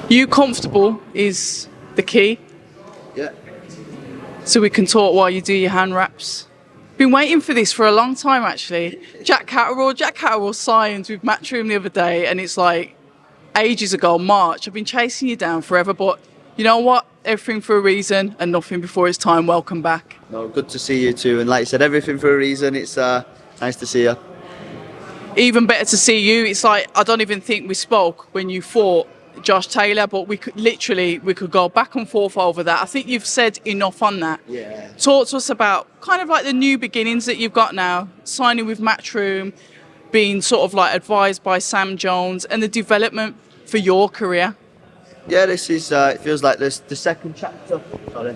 You comfortable is the key. Yeah. So we can talk while you do your hand wraps. Been waiting for this for a long time, actually. Jack Catterall signed with Matchroom the other day, and it's like ages ago, March. I've been chasing you down forever, but you know what? Everything for a reason and nothing before its time. Welcome back. No, good to see you too. And like you said, everything for a reason. It's nice to see you. Even better to see you. It's like, I don't even think we spoke when you fought Josh Taylor, but we could go back and forth over that. I think you've said enough on that. Yeah. Talk to us about kind of like the new beginnings that you've got now, signing with Matchroom, being sort of like advised by Sam Jones, and the development for your career. Yeah, this is, it feels like the second chapter. Sorry.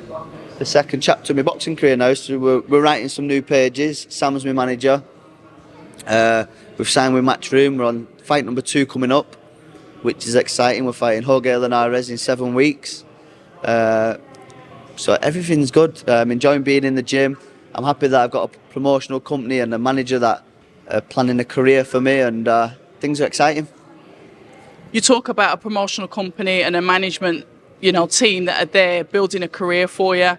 The second chapter of my boxing career now. So we're writing some new pages. Sam's my manager. We've signed with Matchroom. We're on fight number 2 coming up, which is exciting. We're fighting Linares in 7 weeks. So everything's good. I'm enjoying being in the gym. I'm happy that I've got a promotional company and a manager that are planning a career for me, and things are exciting. You talk about a promotional company and a management, team that are there building a career for you.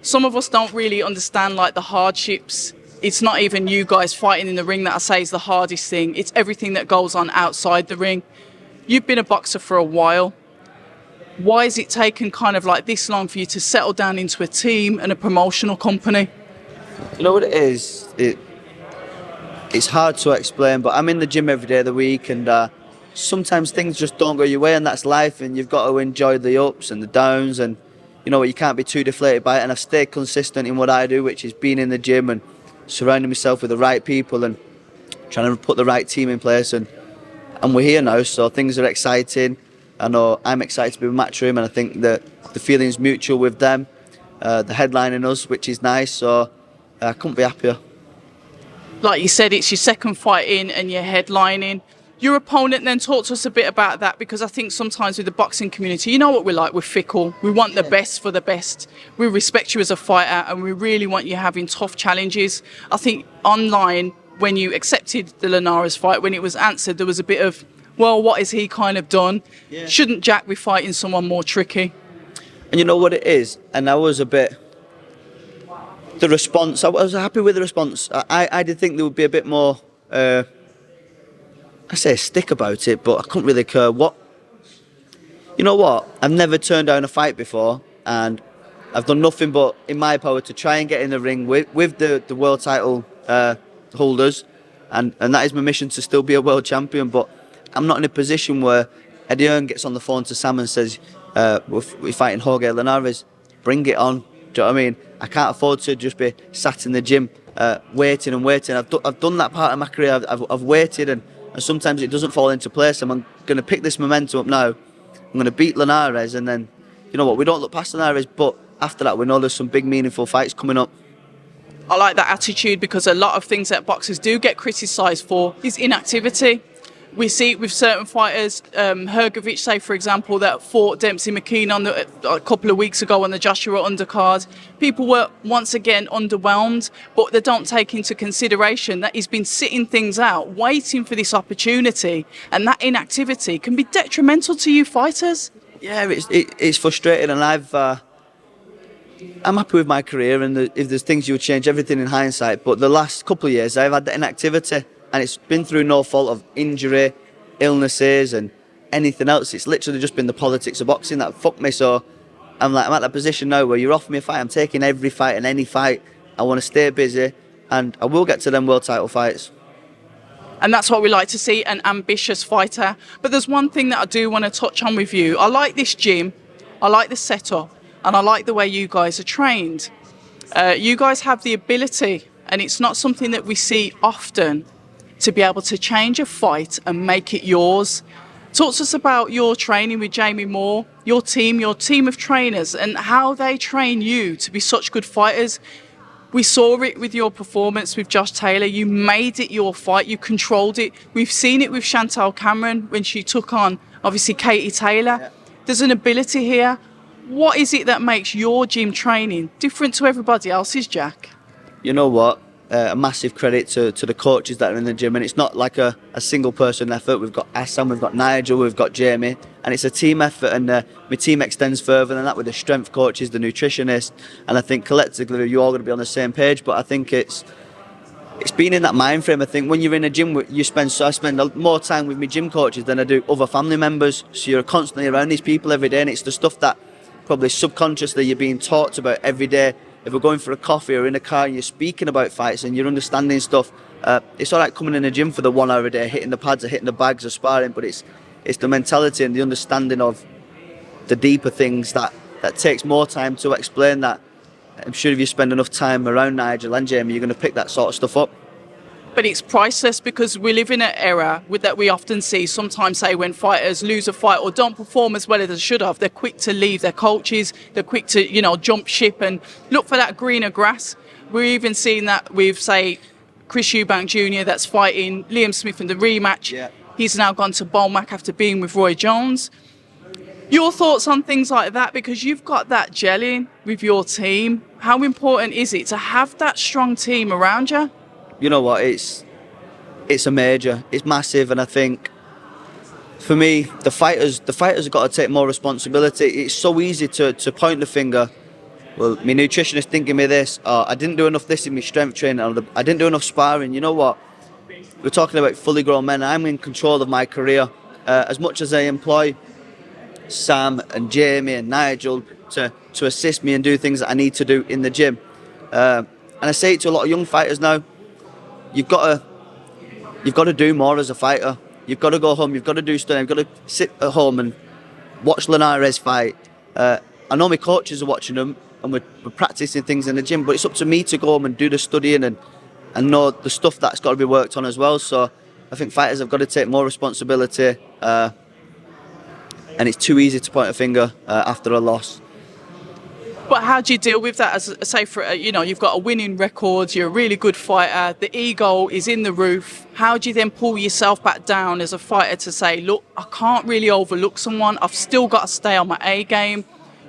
Some of us don't really understand like the hardships. It's not even you guys fighting in the ring that I say is the hardest thing. It's everything that goes on outside the ring. You've been a boxer for a while. Why has it taken kind of like this long for you to settle down into a team and a promotional company? You know what it is? It's hard to explain, but I'm in the gym every day of the week, and sometimes things just don't go your way, and that's life, and you've got to enjoy the ups and the downs, and you can't be too deflated by it. And I've stayed consistent in what I do, which is being in the gym and surrounding myself with the right people and trying to put the right team in place, and we're here now, so things are exciting. I know I'm excited to be with Matchroom, and I think that the feeling's mutual with them. The headlining us, which is nice, so I couldn't be happier. Like you said, it's your second fight in and you're headlining. Your opponent, then talk to us a bit about that, because I think sometimes with the boxing community, you know what we're like, we're fickle. We want the best for the best. We respect you as a fighter, and we really want you having tough challenges. I think online, when you accepted the Linares fight, when it was answered, there was a bit of, well, what has he kind of done? Yeah. Shouldn't Jack be fighting someone more tricky? And you know what it is? And I was a bit... The response, I was happy with the response. I did think there would be a bit more... I say a stick about it, but I couldn't really care what. You know what? I've never turned down a fight before, and I've done nothing but in my power to try and get in the ring with the world title holders, and that is my mission, to still be a world champion. But I'm not in a position where Eddie Hearn gets on the phone to Sam and says, we're fighting Jorge Linares, bring it on. Do you know what I mean? I can't afford to just be sat in the gym waiting and waiting. I've done that part of my career. I've waited, and sometimes it doesn't fall into place. I'm going to pick this momentum up now. I'm going to beat Linares, and then, you know what, we don't look past Linares, but after that we know there's some big meaningful fights coming up. I like that attitude, because a lot of things that boxers do get criticised for is inactivity. We see it with certain fighters, Hergovic, say for example, that fought Dempsey McKean a couple of weeks ago on the Joshua undercard. People were once again underwhelmed, but they don't take into consideration that he's been sitting things out, waiting for this opportunity, and that inactivity can be detrimental to you fighters. Yeah, it's frustrating, and I'm happy with my career, and if there's things you would change, everything in hindsight, but the last couple of years I've had that inactivity, and it's been through no fault of injury, illnesses and anything else. It's literally just been the politics of boxing that fucked me. So I'm at that position now where you're offering me a fight, I'm taking every fight and any fight. I want to stay busy, and I will get to them world title fights. And that's what we like to see, an ambitious fighter. But there's one thing that I do want to touch on with you. I like this gym, I like the setup, and I like the way you guys are trained. You guys have the ability, and it's not something that we see often, to be able to change a fight and make it yours. Talk to us about your training with Jamie Moore, your team of trainers, and how they train you to be such good fighters. We saw it with your performance with Josh Taylor. You made it your fight, you controlled it. We've seen it with Chantal Cameron when she took on, obviously, Katie Taylor. Yeah. There's an ability here. What is it that makes your gym training different to everybody else's, Jack? You know what? a massive credit to the coaches that are in the gym, and it's not like a single person effort. We've got Assam, we've got Nigel, we've got Jamie, and it's a team effort, and my team extends further than that with the strength coaches, the nutritionist, and I think collectively you're all going to be on the same page. But I think it's been in that mind frame. I think when you're in a gym, I spend more time with my gym coaches than I do other family members, so you're constantly around these people every day, and it's the stuff that probably subconsciously you're being taught about every day. If we're going for a coffee or in a car and you're speaking about fights and you're understanding stuff, it's all right coming in the gym for the 1 hour a day, hitting the pads or hitting the bags or sparring, but it's the mentality and the understanding of the deeper things that takes more time to explain. That I'm sure if you spend enough time around Nigel and Jamie, you're going to pick that sort of stuff up. But it's priceless, because we live in an era that we often see, sometimes say when fighters lose a fight or don't perform as well as they should have, they're quick to leave their coaches, they're quick to, jump ship and look for that greener grass. We're even seeing that with, say, Chris Eubank Jr. that's fighting Liam Smith in the rematch. Yeah. He's now gone to Bolmac after being with Roy Jones. Your thoughts on things like that, because you've got that gelling with your team. How important is it to have that strong team around you? You know what, it's a major, it's massive, and I think for me, the fighters have got to take more responsibility. It's so easy to point the finger. Well, my nutritionist didn't give me this, or I didn't do enough this in my strength training, or I didn't do enough sparring. You know what? We're talking about fully grown men. I'm in control of my career. As much as I employ Sam and Jamie and Nigel to assist me and do things that I need to do in the gym, and I say it to a lot of young fighters now. You've got to do more as a fighter. You've got to go home. You've got to do stuff. You've got to sit at home and watch Linares fight. I know my coaches are watching them, and we're practicing things in the gym. But it's up to me to go home and do the studying and know the stuff that's got to be worked on as well. So I think fighters have got to take more responsibility. And it's too easy to point a finger after a loss. But how do you deal with that? As say, you've got a winning record, you're a really good fighter, the ego is in the roof. How do you then pull yourself back down as a fighter to say, look, I can't really overlook someone. I've still got to stay on my A game.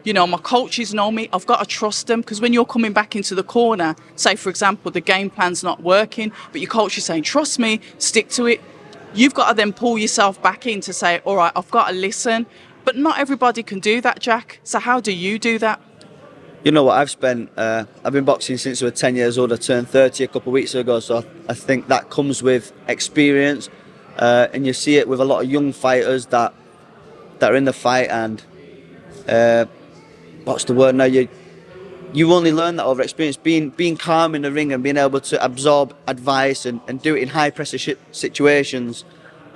My coaches know me. I've got to trust them, because when you're coming back into the corner, say, for example, the game plan's not working, but your coach is saying, trust me, stick to it. You've got to then pull yourself back in to say, all right, I've got to listen. But not everybody can do that, Jack. So how do you do that? You know what, I've been boxing since I was 10 years old. I turned 30 a couple of weeks ago, so I think that comes with experience, and you see it with a lot of young fighters that are in the fight, and what's the word now, you only learn that over experience, being calm in the ring and being able to absorb advice and do it in high pressure situations,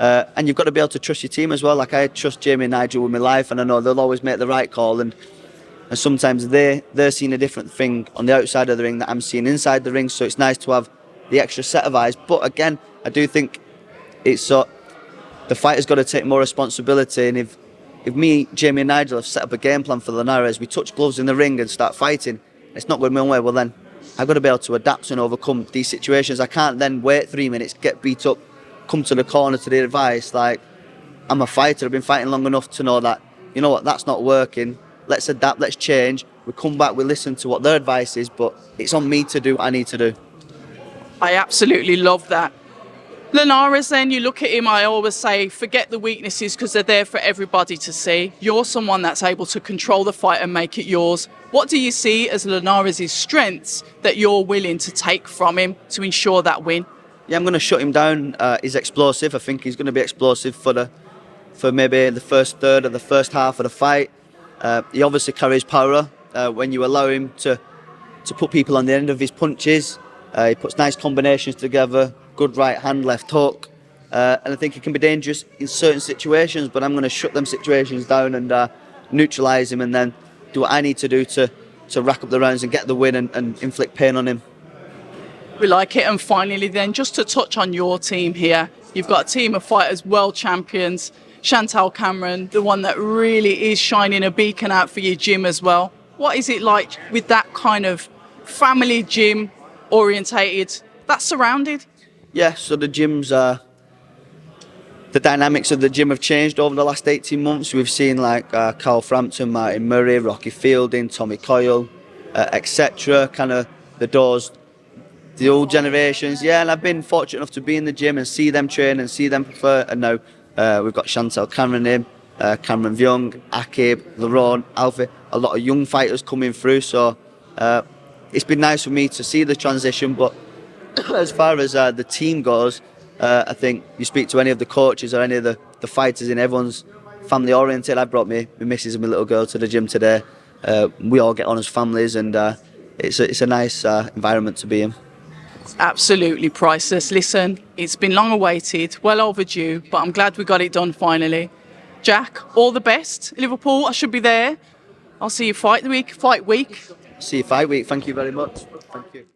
and you've got to be able to trust your team as well. Like, I trust Jamie and Nigel with my life, and I know they'll always make the right call, and sometimes they're seeing a different thing on the outside of the ring that I'm seeing inside the ring, so it's nice to have the extra set of eyes. But again, I do think it's the fighter's got to take more responsibility, and if me, Jamie and Nigel have set up a game plan for Linares, we touch gloves in the ring and start fighting, it's not going my own way, well then I've got to be able to adapt and overcome these situations. I can't then wait 3 minutes, get beat up, come to the corner to the advice. Like, I'm a fighter, I've been fighting long enough to know that, you know what, that's not working. Let's adapt, let's change. We come back, we listen to what their advice is, but it's on me to do what I need to do. I absolutely love that. Linares, then, you look at him, I always say, forget the weaknesses, because they're there for everybody to see. You're someone that's able to control the fight and make it yours. What do you see as Linares' strengths that you're willing to take from him to ensure that win? Yeah, I'm going to shut him down. He's explosive. I think he's going to be explosive for maybe the first third of the first half of the fight. He obviously carries power when you allow him to put people on the end of his punches. He puts nice combinations together, good right hand, left hook, and I think he can be dangerous in certain situations, but I'm going to shut them situations down and neutralise him, and then do what I need to do to rack up the rounds and get the win and inflict pain on him. We like it. And finally then, just to touch on your team here, you've got a team of fighters, world champions, Chantal Cameron, the one that really is shining a beacon out for your gym as well. What is it like with that kind of family gym orientated, that's surrounded? Yeah, so the gyms the dynamics of the gym have changed over the last 18 months. We've seen like Carl Frampton, Martin Murray, Rocky Fielding, Tommy Coyle, etc. Kind of the doors the old generations. Yeah, and I've been fortunate enough to be in the gym and see them train and see them prefer. And now we've got Chantel Cameron in, Cameron Young, Akib, Laron, Alfie, a lot of young fighters coming through. So it's been nice for me to see the transition. But as far as the team goes, I think you speak to any of the coaches or any of the fighters in, everyone's family oriented. I brought my missus and my little girl to the gym today. We all get on as families, and it's a nice environment to be in. Absolutely priceless. Listen, it's been long awaited, well overdue, but I'm glad we got it done finally. Jack, all the best. Liverpool, I should be there. I'll see you fight week. See you fight week. Thank you very much. Thank you.